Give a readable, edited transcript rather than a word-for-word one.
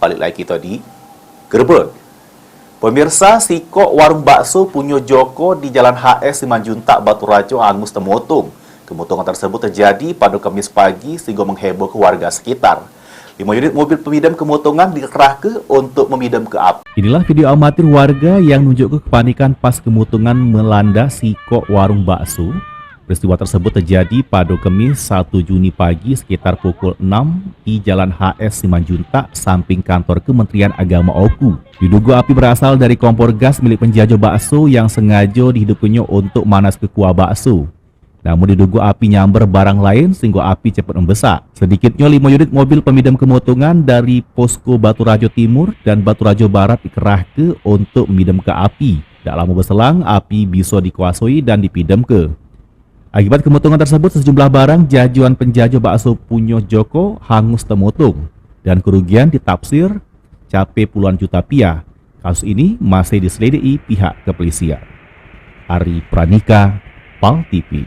balik lagi kita di Gerebek. Pemirsa, sikok warung bakso Punyo Joko di Jalan HS Simanjuntak, Batu Rajo angus temotong. Kemotongan tersebut terjadi pada Kamis pagi sehingga mengheboh ke warga sekitar. 5 unit mobil pemadam kemotongan dikerahkan untuk memadam ke api. Inilah video amatir warga yang menunjukkan kepanikan pas kemotongan melanda sikok warung bakso. Peristiwa tersebut terjadi pada Kamis 1 Juni pagi sekitar pukul 6 di Jalan HS Simanjuntak, samping kantor Kementerian Agama Oku. Diduga api berasal dari kompor gas milik penjajah bakso yang sengaja dihidupkannya untuk manas ke kuah bakso. Namun diduga api nyamber barang lain sehingga api cepat membesar. Sedikitnya 5 unit mobil pemadam kemotongan dari Posko Batu Rajo Timur dan Batu Rajo Barat dikerahkan untuk memadam ke api. Tak lama berselang, api bisa dikuasai dan dipidam ke. Akibat kemotongan tersebut, sejumlah barang jajuan penjajah bakso Punyo Joko hangus temotong dan kerugian ditafsir capai puluhan juta rupiah. Kasus ini masih diselidiki pihak kepolisian. Ari Pranika, PAL TV.